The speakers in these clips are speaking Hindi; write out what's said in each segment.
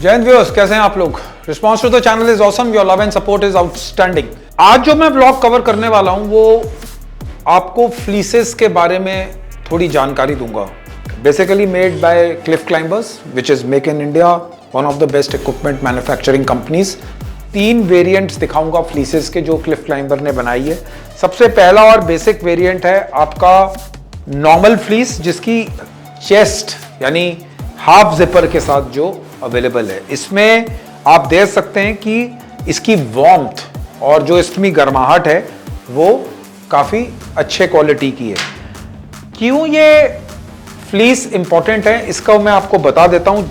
जय हिंद व्यूअर्स, कैसे हैं आप लोग? Response to the channel is awesome, your love and support is outstanding. आज जो मैं व्लॉग कवर करने वाला हूं वो आपको फ्लीसेस के बारे में थोड़ी जानकारी दूंगा। Basically made by Cliff climbers which is make in India, one of the best equipment manufacturing companies. 3 variants दिखाऊंगा फ्लीसेस के जो क्लिफ क्लाइंबर ने बनाई है। सबसे पहला और बेसिक वेरिएंट है आपका नॉर्मल फ्लीस, जिसकी चेस्ट यानी हाफ जिपर के साथ जो अवेलेबल है। इसमें आप देख सकते हैं कि इसकी वार्मथ और जो इसमें गर्माहट है वो काफ़ी अच्छे क्वालिटी की है। क्यों ये फ्लीस इंपॉर्टेंट है इसका मैं आपको बता देता हूँ।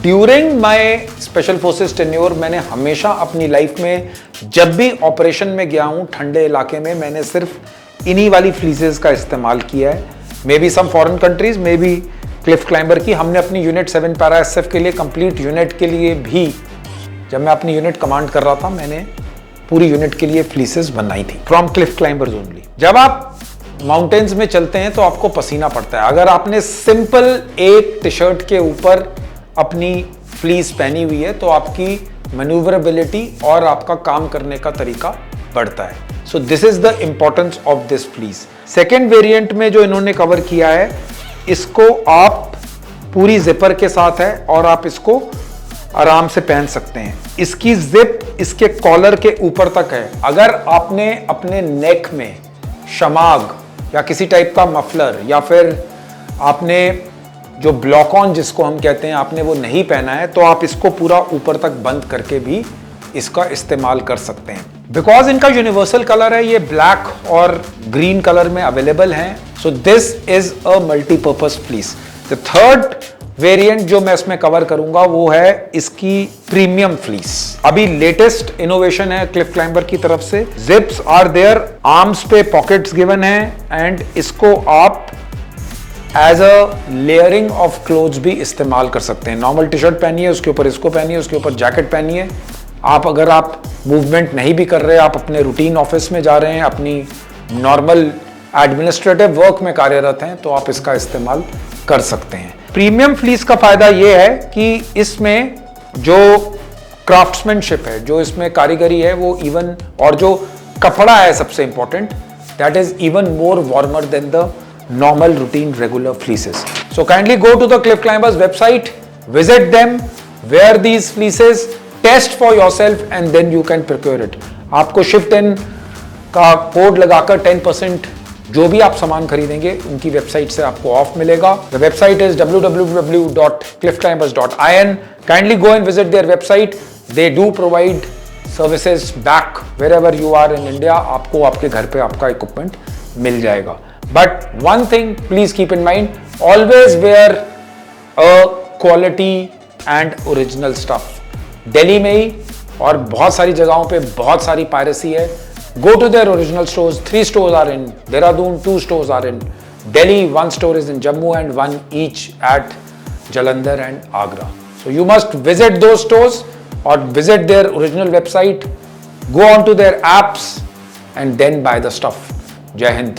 During my special forces tenure मैंने हमेशा अपनी लाइफ में जब भी ऑपरेशन में गया हूँ ठंडे इलाके में, मैंने सिर्फ इन्हीं वाली फ्लीसेस का इस्तेमाल किया है। May be some foreign countries, may be Cliff Climber की। हमने अपनी यूनिट 7 पैरा एसएफ के लिए, कंप्लीट यूनिट के लिए भी, जब मैं अपनी यूनिट कमांड कर रहा था, मैंने पूरी यूनिट के लिए फ्लीसेस बनाई थी फ्रॉम क्लिफ क्लाइंबर्स ओनली। जब आप माउंटेन्स में चलते हैं तो आपको पसीना पड़ता है। अगर आपने सिंपल एक टी शर्ट के ऊपर अपनी फ्लीस पहनी हुई है तो आपकी मैन्यूवरेबिलिटी और आपका काम करने का तरीका बढ़ता है। सो this is the importance of this fleece. Second variant में जो इन्होंने कवर किया है, इसको आप पूरी जिपर के साथ है और आप इसको आराम से पहन सकते हैं। इसकी जिप इसके कॉलर के ऊपर तक है। अगर आपने अपने नेक में शमाग या किसी टाइप का मफलर या फिर आपने जो ब्लॉक ऑन जिसको हम कहते हैं आपने वो नहीं पहना है, तो आप इसको पूरा ऊपर तक बंद करके भी इसका इस्तेमाल कर सकते हैं। बिकॉज इनका यूनिवर्सल कलर है, ये ब्लैक और ग्रीन कलर में अवेलेबल हैं। So this is a multipurpose fleece. The third variant जो मैं इसमें कवर करूंगा वो है इसकी प्रीमियम फ्लीस। अभी लेटेस्ट इनोवेशन है क्लिफ क्लाइंबर की तरफ से। जिप्स आर देयर, आर्म्स पे पॉकेट्स गिवन है एंड इसको आप as a layering of clothes भी इस्तेमाल कर सकते हैं। नॉर्मल टी शर्ट पहनिए, उसके ऊपर इसको पहनिए, उसके ऊपर जैकेट पहनिए। अगर आप मूवमेंट नहीं भी कर रहे, आप अपने रूटीन ऑफिस में जा रहे हैं, अपनी नॉर्मल एडमिनिस्ट्रेटिव वर्क में कार्यरत हैं, तो आप इसका इस्तेमाल कर सकते हैं। प्रीमियम फ्लीस का फायदा यह है कि इसमें जो क्राफ्ट्समैनशिप है, जो इसमें कारीगरी है वो इवन, और जो कपड़ा है सबसे important, that is even more warmer than the normal routine regular fleeces. So kindly go to the Cliff Climbers website, visit them, wear these fleeces, test for yourself and then you can procure it. आपको shift in का कोड लगाकर 10% जो भी आप सामान खरीदेंगे उनकी वेबसाइट से आपको ऑफ मिलेगा। The website is www.cliffclimbers.in. Kindly go and visit their website. They do provide services back wherever you are in India. आपको आपके घर पे आपका इक्विपमेंट मिल जाएगा। But one thing please keep in mind, always wear a quality and original stuff. Delhi में ही और बहुत सारी जगहों पे बहुत सारी पायरेसी है। Go to their original stores. 3 stores are in Dehradun, 2 stores are in Delhi, 1 store is in Jammu and 1 each at Jalandhar and Agra. So you must visit those stores or visit their original website, go on to their apps and then buy the stuff. Jai Hind.